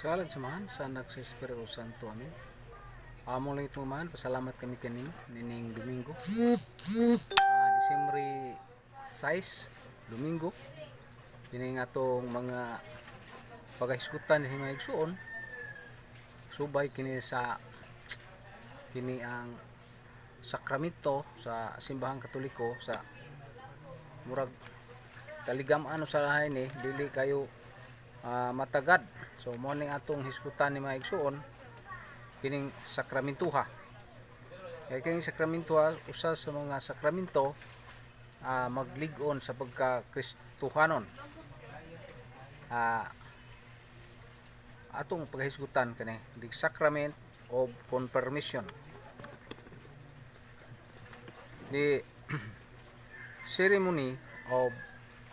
Salad samahan sa anak sa Espiritu Santo. Amen. Amo lang ito man, pasalamat kami kaning nining Domingo. Disyembre 6, Domingo. Kini nga atong mga paghisgutan ni mga igsuon. Subay kini ang sakramento sa simbahang Katoliko sa murag kaligam-an sa lahay ni dili kayo matagad. So mo ning atong hisgutan ni mga igsuon kining sakramentuha. Kaya kining sakramentuha usa sa mga sakramento maglig-on sa pagka-Kristohanon. Atong paghisgutan kani the sacrament of confirmation. The ceremony of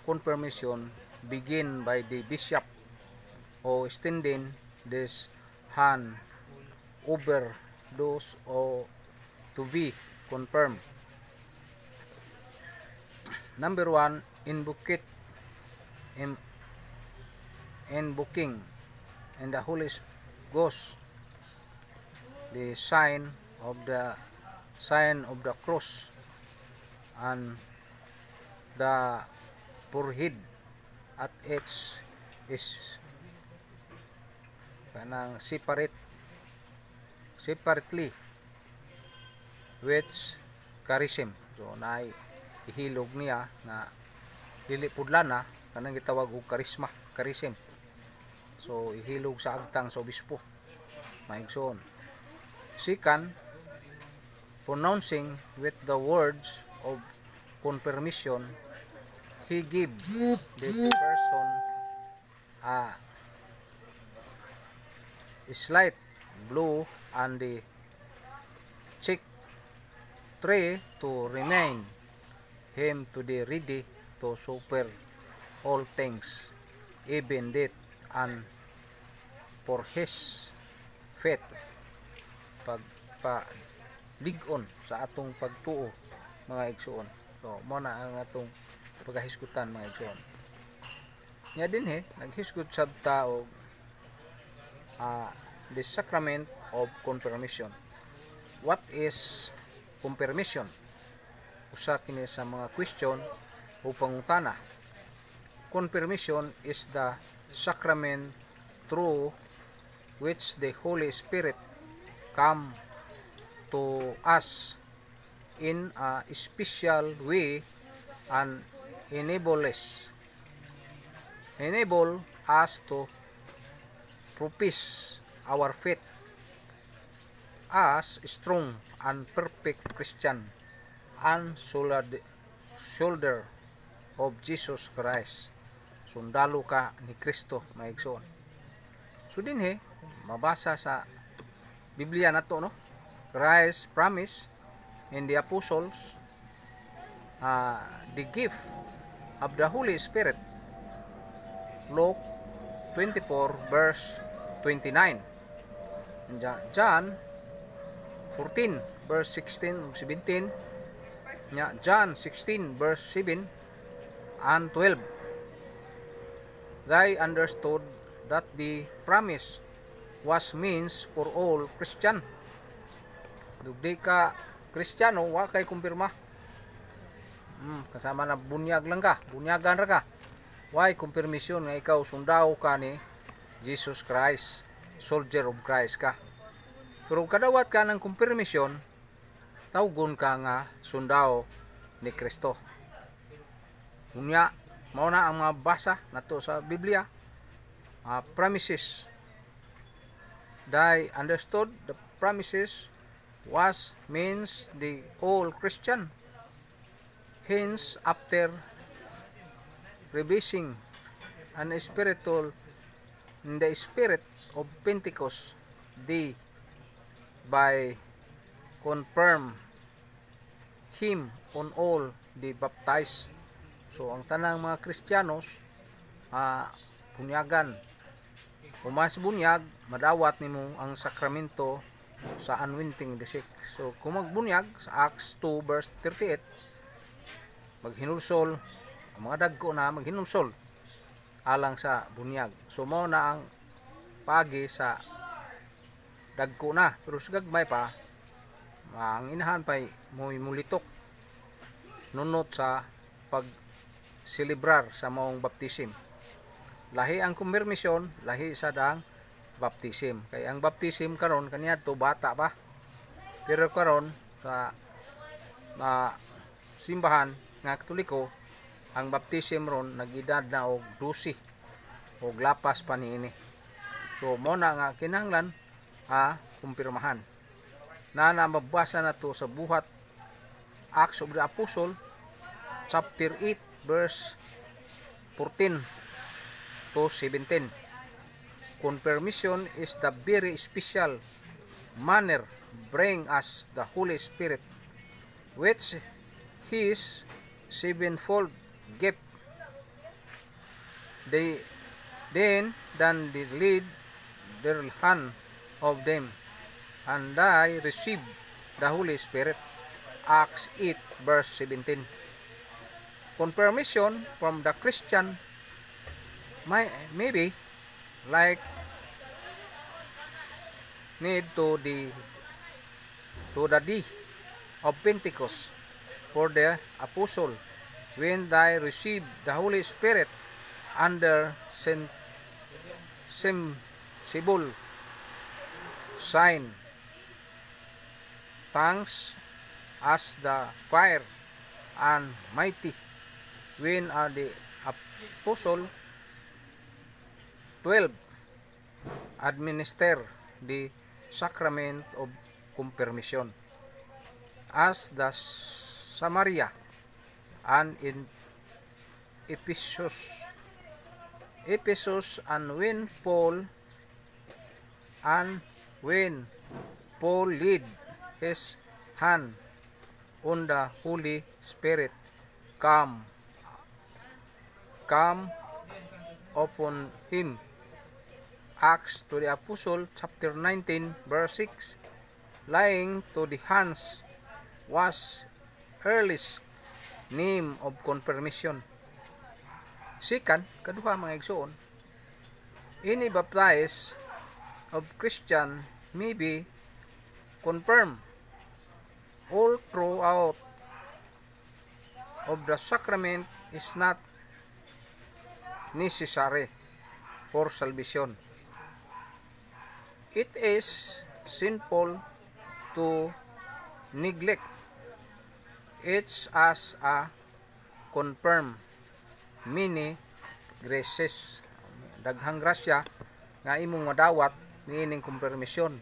confirmation begin by the bishop o extending this hand over those or to be confirmed. Number 1, invoking and the Holy Ghost, the sign of the cross and the forehead at its is kanang separately which charism. So naay ihilog niya na dili pudlan na kanang gitawag og charism. So ihilog sa agtang sa obispo maigsoon. Second, pronouncing with the words of confirmation, he give the person a slight blow on the cheek tray to remain him to be ready to suffer all things, even death, and for his faith. Pagpa-lig-on sa atong pagtuo mga igsuon. So mo na ang atong paghisgutan mga igsuon. Nya dinhi naghisgud sab ta og the sacrament of confirmation. What is confirmation? Usa kini sa mga question o pangutana. Confirmation is the sacrament through which the Holy Spirit come to us in a special way and enable us to profess our faith as strong and perfect Christian and shoulder of Jesus Christ. Sundalo ka ni Kristo maigsoon. So dinhi mabasa sa Biblia nato no. Christ promise in the apostles the gift of the Holy Spirit. Luke 24 verse 29. John 14 verse 16 ug 17. John 16 verse 7 and 12. They understood that the promise was means for all Christian. Dugdi ka Kristiyano wa kay kumpirma. Kasama na bunyagan ra ka. Why confirmation nga ikaw sundao ka ni Jesus Christ, soldier of Christ ka. Pero kadawat ka ng confirmation, tawgon ka nga sundao ni Kristo. Unya mao na ang mga basa nato sa Biblia. Promises. They understood the promises was means the all Christian. Hence, after revising an spiritual in the spirit of Pentecost, they by confirm him on all the baptized. So ang tanang mga Kristiyanos bunyagan. Kung mas bunyag, madawat nimo ang sakramento sa anointing the sick. So kung magbunyag sa Acts 2 verse 38, maghinulsol ang mga dagko na maghinulsol alang sa bunyag. So mao na ang paagi sa dagko na, pero sa gagmay pa ang inahan pa'y mulitok nunot sa pag celebrar sa maong baptism. Lahi ang konfirmasyon, lahi sa dang baptism. Kay ang baptism karon kaniadto bata pa, pero karon sa simbahan nga Katoliko, ang baptism ron nag-edad na og 12 og lapas pa niini. So mo na nga kinahanglan kumpirmahan. Na mabasa na to sa buhat Acts of the Apostle chapter 8 verse 14 to 17. Confirmation is the very special manner bring us the Holy Spirit, which His sevenfold gift. They then they lead their hand of them, and I receive the Holy Spirit. Acts 8 verse 17. Confirmation from the Christian maybe like need to the day of Pentecost for the apostle when they received the Holy Spirit under sensible sign, tongues as the fire and mighty. When are the apostle 12 administer the sacrament of confirmation as the Samaria and in Ephesus and when Paul laid his hand on the Holy Spirit come upon him. Acts to the Apostle chapter 19 verse 6. Laying to the hands was earliest name of confirmation. Second, kaduha mga igsoon, any baptized of Christian may be confirmed all throughout of the sacrament is not necessary for salvation. It is sinful to neglect it as a confirm many graces. Daghang grasya nga imong madawat niining konfirmasyon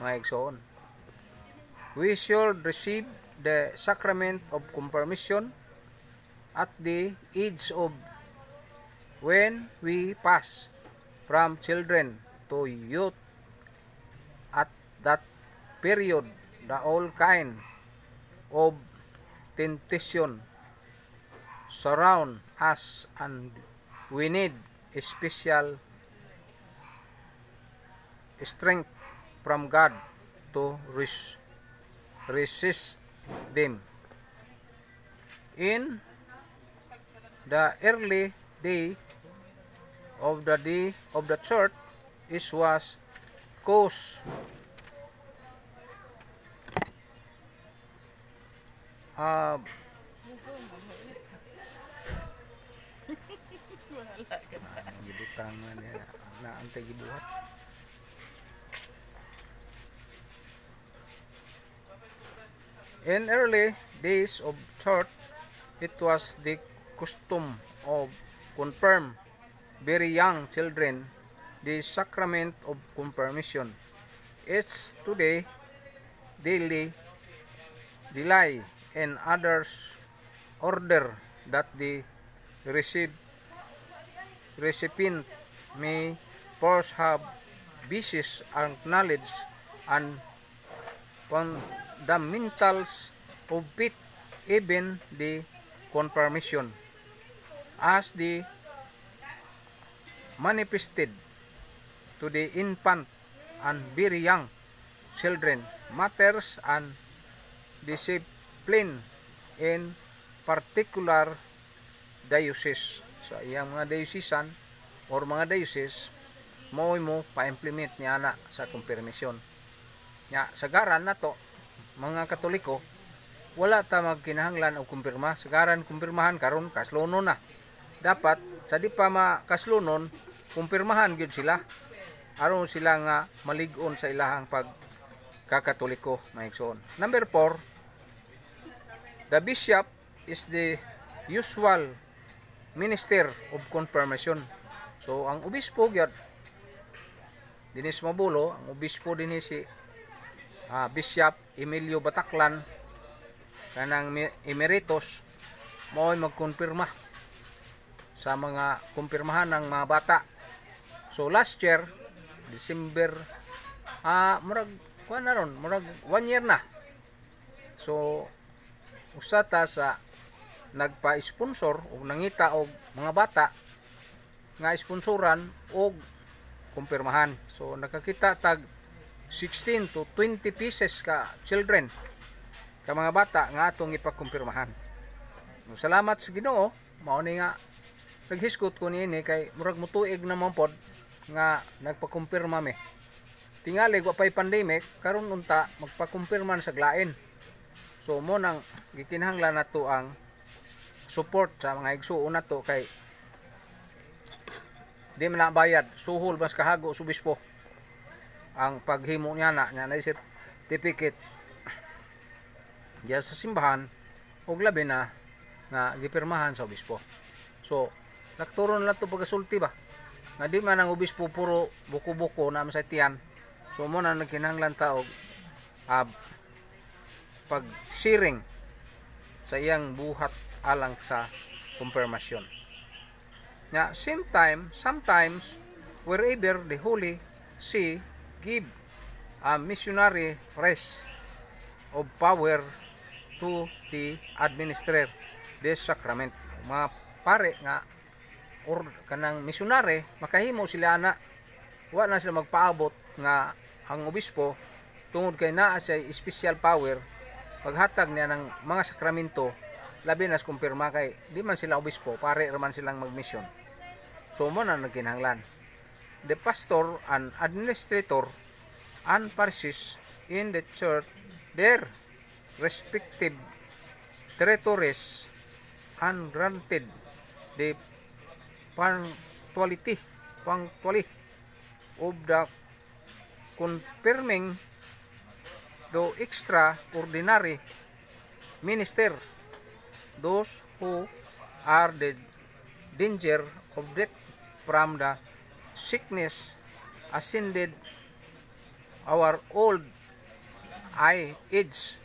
mga igsoon. We should receive the sacrament of confirmation at the age of when we pass from children to youth. At that period, the all kind of temptation surround us and we need a special strength from God to resist them. In the early day of the church, it was caused gibutangan na antay gibuhat. In early days of church, it was the custom of confirm very young children the sacrament of confirmation. It's today daily delay and others order that the recipient may first have basis and knowledge and fundamentals of it, even the confirmation as the manifested to the infant and very young children matters and discipline in particular diocese. So iyang mga diocesan or mga diocese mao mo pa-implement niya na sa kumpirmasyon. Nya sagaran nato mga Katoliko, wala ta magkinahanglan og kumpirma. Sagaran kumpirmahan karon kaslunon na. Dapat sa di pa makaslunon, kumpirmahan gyud sila aron sila nga malig-on sa ilahang pagkakatoliko, maigsoon. Number 4, the bishop is the usual minister of confirmation. So ang obispo gyud dinis Mabulo, ang obispo dinhi si Bishop Emilio Bataclan kanang emeritus mao'y magkumpirma sa mga kumpirmahan ng mga bata. So last year December murag kuan na ron, murag 1 year na. So usa ta sa nagpa-sponsor o nangita og mga bata nga sponsoran og kumpirmahan. So nakakita tag 16 to 20 pieces ka children ka mga bata nga atong ipakumpirmahan. Salamat sa Ginoo, mao ni nga naghiskot ko niini kay murag mutuig na man pod nga nagpakumpirma mi. Tingali wa pay pandemic karon unta magpakumpirman sa glain. So mo nang gikinahanglan nato ang support sa mga igsuon nato kay di man na bayad, suhol mas kahago sa obispo ang paghimo niya na certificate diya sa simbahan og labi na nga gipirmahan sa obispo. So nakturon lang to pagasulti ba nga di man ang obispo puro buko-buko na sa tiyan. So mo na nagkinahanglan ta og pag-sharing sa iyang buhat alang sa confirmation. Now, sometimes wherever the Holy See give a missionary rest of power to the administrator this sacrament. Mga pare nga or kanang missionary makahimo sila na wa na sila magpaabot nga ang obispo tungod kay naa sa special power paghatag niya ng mga sakramento labi na kumpirma kay di man sila obispo, pare raman silang magmisyon. So mo na nagkinahanglan. The pastor and administrator and parishes in the church their respective territories and granted the punctuality of the confirming the extraordinary minister, those who are the danger of death from the sickness ascended our old age.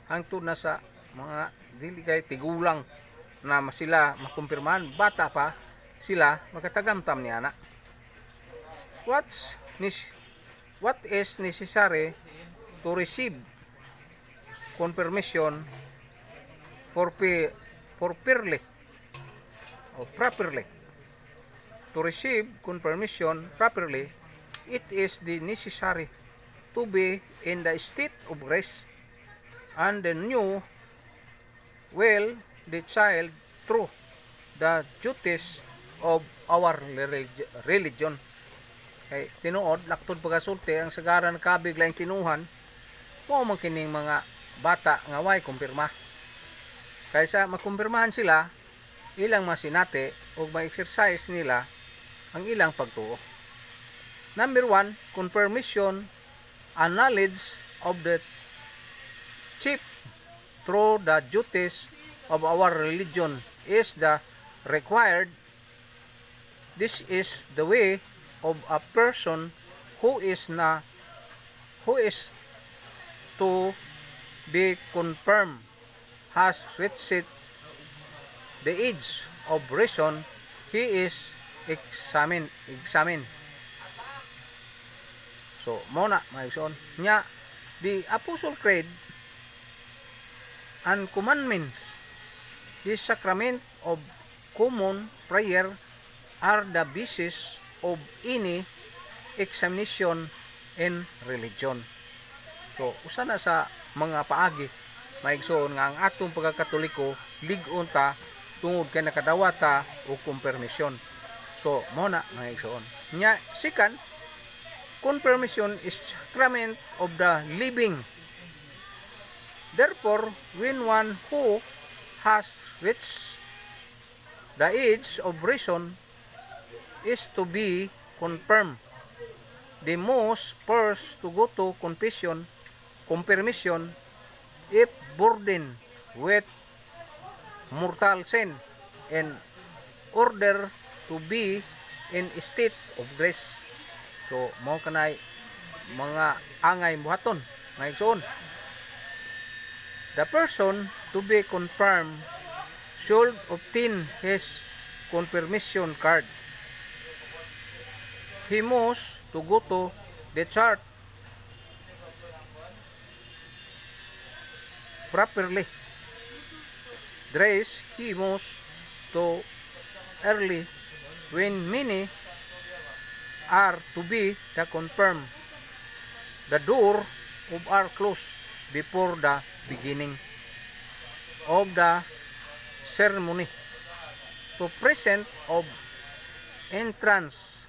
Hangtod na sa mga dili kay tigulang na sila makumpirmahan, bata pa sila magkatagamtam niya na. What is necessary to receive confirmation properly? To receive confirmation properly, it is necessary to be in the state of grace and the new will the child through the duties of our religion. Kay tinuod laktod pagasulti ang sagaran kabig laing tinuhan mo man kining mga bata nga way kumpirma. Kaysa makumpirmahan sila, ilang masinate o ma-exercise nila ang ilang pagtuo. Number 1, confirmation and knowledge of the chief through the duties of our religion is the required. This is the way of a person who is to be confirmed has reached the age of reason. He is examined. So muna maigsoon nya the Apostle Creed and commandments, the sacrament of common prayer are the basis of any examination in religion. So usa na sa mga paagi maigsoon nga ang atong pagkakatoliko lig-on ta tungod kay nakadawata o confirmation. So mo na mga igsoon. Nya second, confirmation is sacrament of the living. Therefore, when one who has reached the age of reason is to be confirmed, they must first to go to confirmation if burdened with mortal sin in order to be in state of grace. So mao kanay mga angay buhaton mga igsoon. The person to be confirmed should obtain his confirmation card. He must to go to the church properly. Dress he must to early when many are to be the confirmed. The door of are closed before the beginning of the ceremony. To present of entrance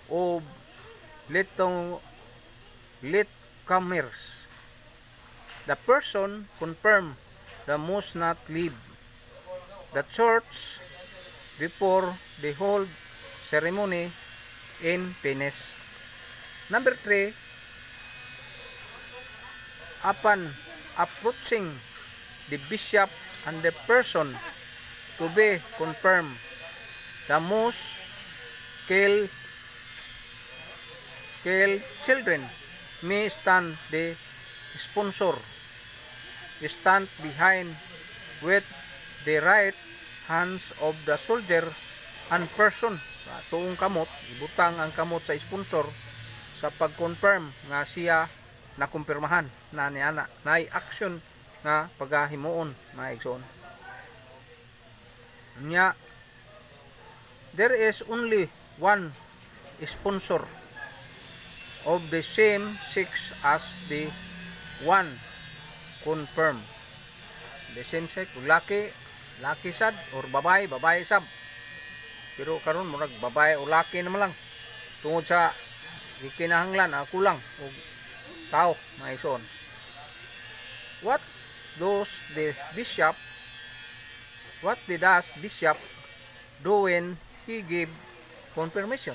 of latecomers, the person confirmed the must not leave the church before the whole ceremony in peace. Number 3, upon approaching the bishop and the person to be confirmed, the most kill children may stand the sponsor, stand behind with the right hands of the soldier and person. Tuong kamot, ibutang ang kamot sa sponsor sa pag-confirm nga siya nakumpirmahan na niana na action nga pagahimuon mga igsoon. Nya there is only one sponsor of the same sex as the one confirmed. The same sex, laki sad or babae sab. Pero karon murag babae o laki naman lang tungod sa ikinahanglan ako lang o tao mga igsoon. What does the bishop do when he give confirmation?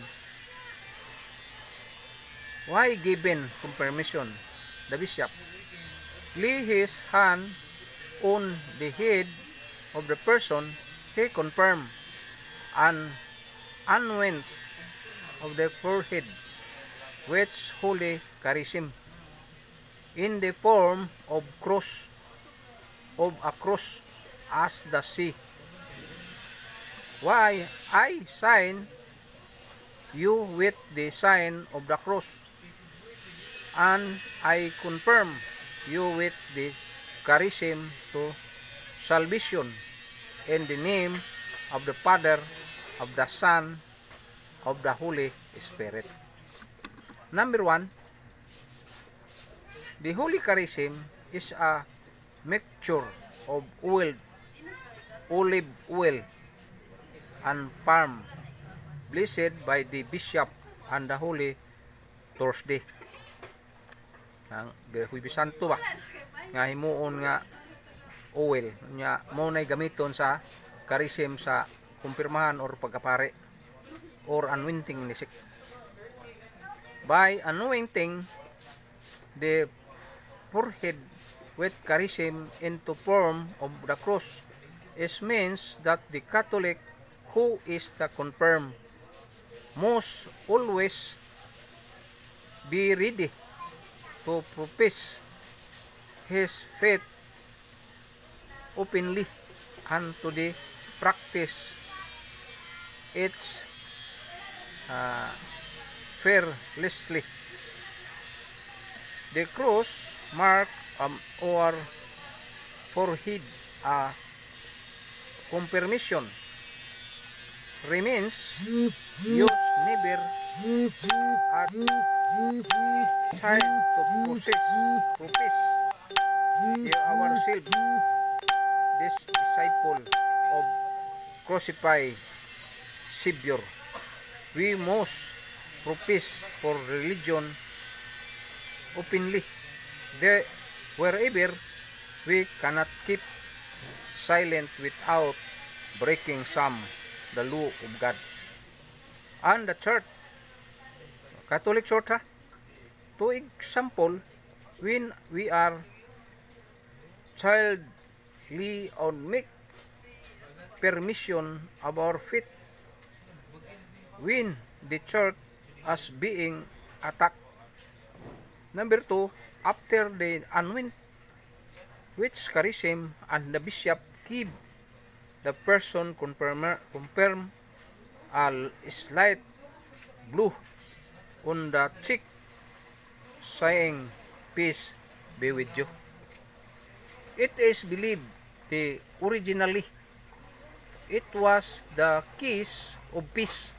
Why given confirmation? The bishop lay his hand on the head of the person he confirmed and anoint of the forehead which holy charism in the form of a cross as the sea. Why I sign you with the sign of the cross, and I confirm you with the charism to salvation in the name of the Father, of the Son, of the Holy Spirit. Number 1, the Holy Charism is a mixture of olive oil and palm, blessed by the bishop and the Holy Thursday. Ang Huwebes Santo ba nga himuon nga oil nya mo nay gamiton sa charism sa kumpirmahan or pagkapare or anointing ni sik. By anointing the forehead with charism into form of the cross, it means that the Catholic who is the confirmed must always be ready to profess his faith openly and to the practice its fearlessly. The cross mark our forehead a confirmation remains used never at child to profess ourselves this disciple of crucified Savior. we must profess for religion openly. Wherever we cannot keep silent without breaking the law of God. And the church, Catholic Church, to example, when we are childly on make permission of our faith, when the church as being attacked. Number 2, after the anoint, which charism and the bishop give the person confirm a slight blow on the cheek, saying, "Peace be with you." It is believed that originally it was the kiss of peace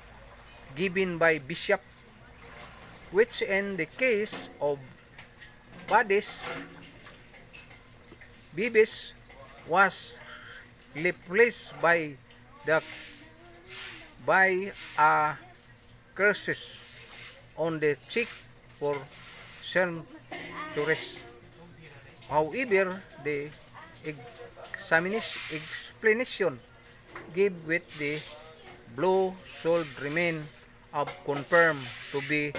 given by bishop, which in the case of Bibis was replaced by a curses on the cheek for centuries. However, the explanation gave with the blow should remain of confirmed to be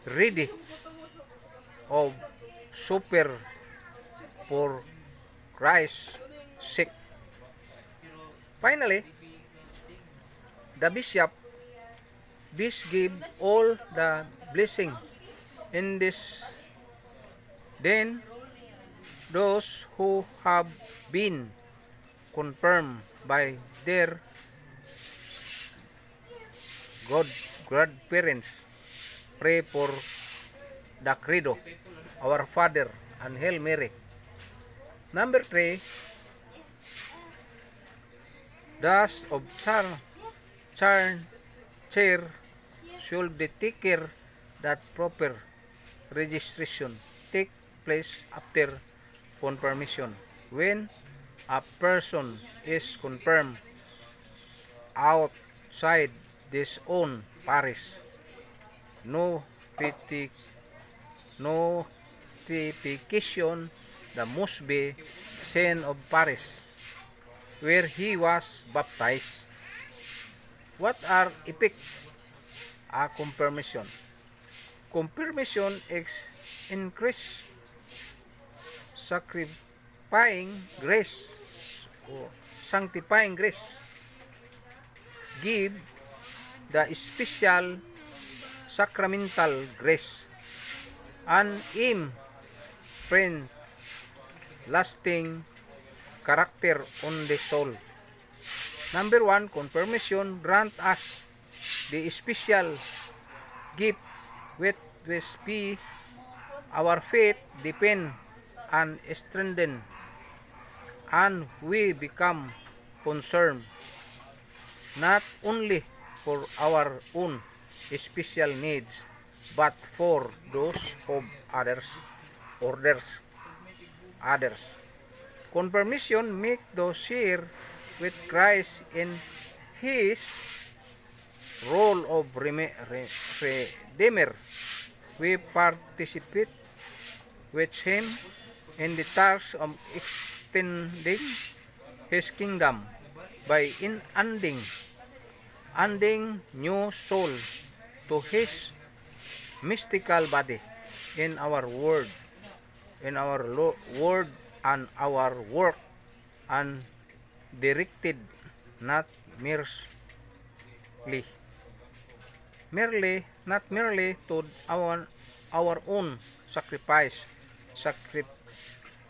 ready of super for Christ's sake. Finally, the bishop gave all the blessing in this. Then those who have been confirmed by their grandparents pray for the Credo, Our Father, and Hail Mary. Number 3, thus of chair should take care that proper registration take place after confirmation. When a person is confirmed outside his own parish, notification that must be sent of parish where he was baptized. What are effects a confirmation? Confirmation increase sanctifying grace, give the special sacramental grace, and imprint lasting character on the soul. Number 1, confirmation grant us the special gift with which our faith depend and strengthen, and we become concerned not only for our own special needs but for those of others. Confirmation make those share with Christ in his role of Redeemer. We participate with him in the task of extending his kingdom by adding new soul to his mystical body in our word and our work, and directed not merely to our own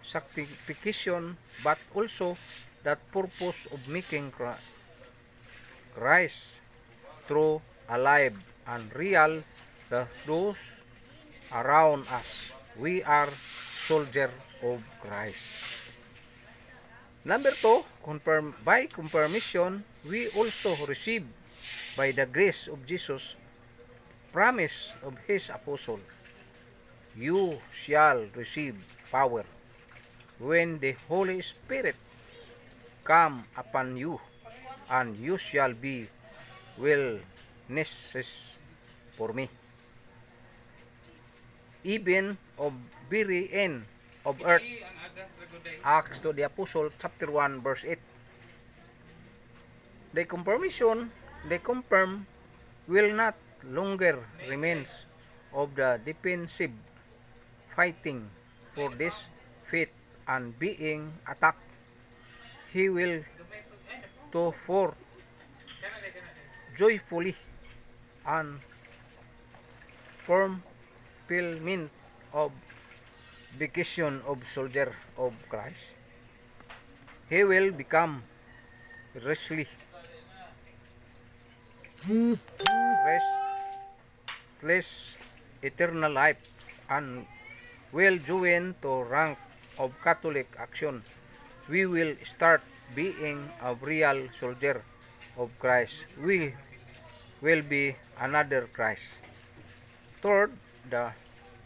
sanctification, but also that purpose of making Christ true, alive, and real to those around us. We are soldiers of Christ. Number 2, by confirmation, we also receive by the grace of Jesus promise of his apostle. You shall receive power when the Holy Spirit come upon you, and you shall be necessary for me. Even of very end of earth. Acts to the Apostle chapter 1 verse 8. The confirm will not longer remains of the defensive fighting for this faith and being attacked. He will to for joyfully and fulfillment of vacation of soldier of Christ. He will become restless eternal life and will join to rank of Catholic action. We will start being a real soldier of Christ. We will be another Christ. Third, the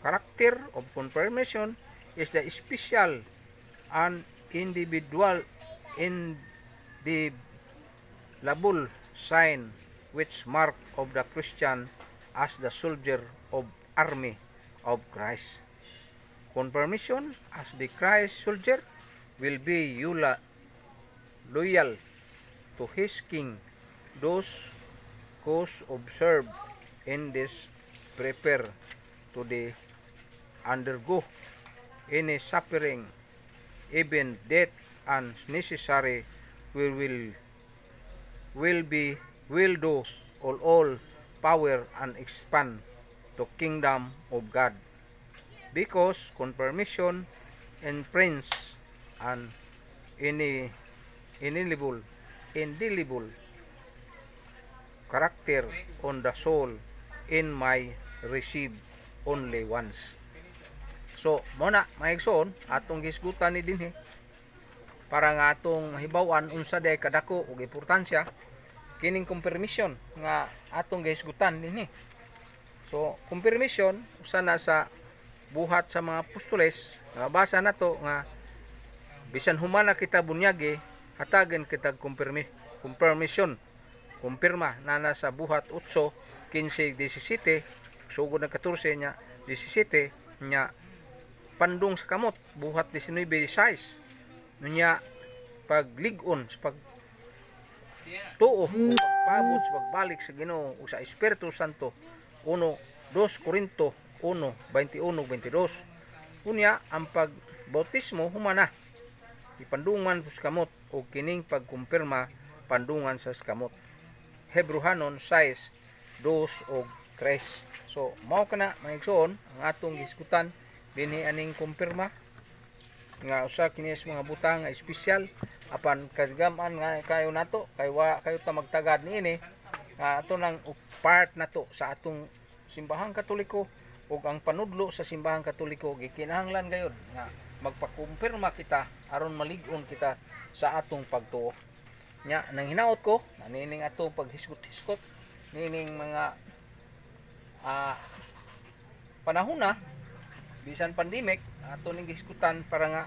character of confirmation is the special and indivisible sign which mark of the Christian as the soldier of army of Christ. Confirmation as the Christ soldier will be loyal to his king. Those who observe in this prepare to the undergo any suffering, even death and necessary will do all power and expand to kingdom of God. Because confirmation and prince and indelible character on the soul in my receive only once. So muna maigsoon atong gisgutan ni dinhi para nga atong hibaw-an unsa day kadako ug importansya kining confirmation nga atong gisgutan dinhi. So confirmation usa na sa buhat sa mga apostoles nga basa nato nga bisan humana kita bunyagi hatagan kita confirmation kumpirma na sa buhat 8 15 17 sugod na 14 nya 17 nya pandung sa kamot buhat 19 16 nya paglig-on sa pagtuo o pagpabot sa pagbalik sa Ginoo o sa Espiritu Santo 2 Korinto 1:21-22 unya ang pagbautismo humana ipandungan sa kamot o kining pagkumpirma pandungan sa kamot. Hebrehanon 6:2 og 3. So mao kana maigsoon ang atong giskutan dinhi aning kumpirma nga usa kini sa mga butang nga espesyal apan kagaman nga kayo nato kay wa kayo ta magtagad niini nga ato nang part nato sa atong simbahang Katoliko ug ang panudlo sa simbahang Katoliko gikinahanglan gayud nga magpakumpirma kita aron malig-on kita sa atong pagtuo. Nya nang hinaot ko nining atong paghisgot-hisgot nining mga panahon na bisan pandemic ato ning gisgutan para nga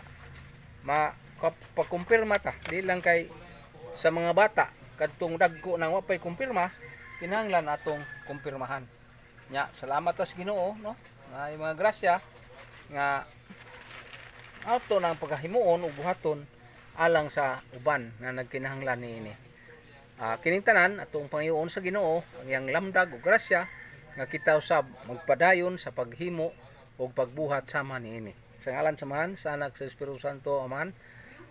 makapakumpirma ta di lang kay sa mga bata kadtong dagko nang wa pay kumpirma kinahanglan atong kumpirmahan. Nya salamat sa Ginoo no nga mga grasya nga ato nang paghimuon ug buhaton alang sa uban na nagkinahanglan niini. Kining tanan atong Panginoon sa Ginoo ang iyang lamdag ug grasya nga kita usab magpadayon sa paghimo ug pagbuhat sama niini. Sa ngalan samahan sa Anak sa Espiritu Santo aman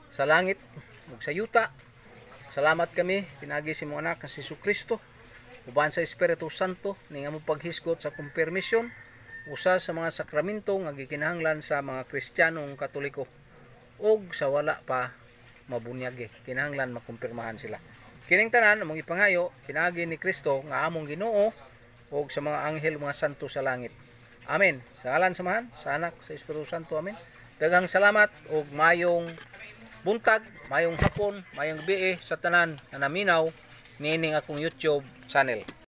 sa langit ug sa yuta. Salamat kami pinagi si mong anak si Jesucristo uban sa Espiritu Santo ning among paghisgot sa confirmation usa sa mga sakramento nga gikinahanglan sa mga Kristiyanong Katoliko ug sa wala pa mabunyagi kinahanglan makumpirmahan sila. Kining tanan among ipangayo pinagi ni Kristo nga among Ginoo ug sa mga anghel mga santo sa langit. Amen. Sa ngalan samahan sa Anak sa Espiritu Santo. Amen. Daghang salamat ug mayong buntag, mayong hapon, mayong gabi sa tanan na naminaw niining akong YouTube channel.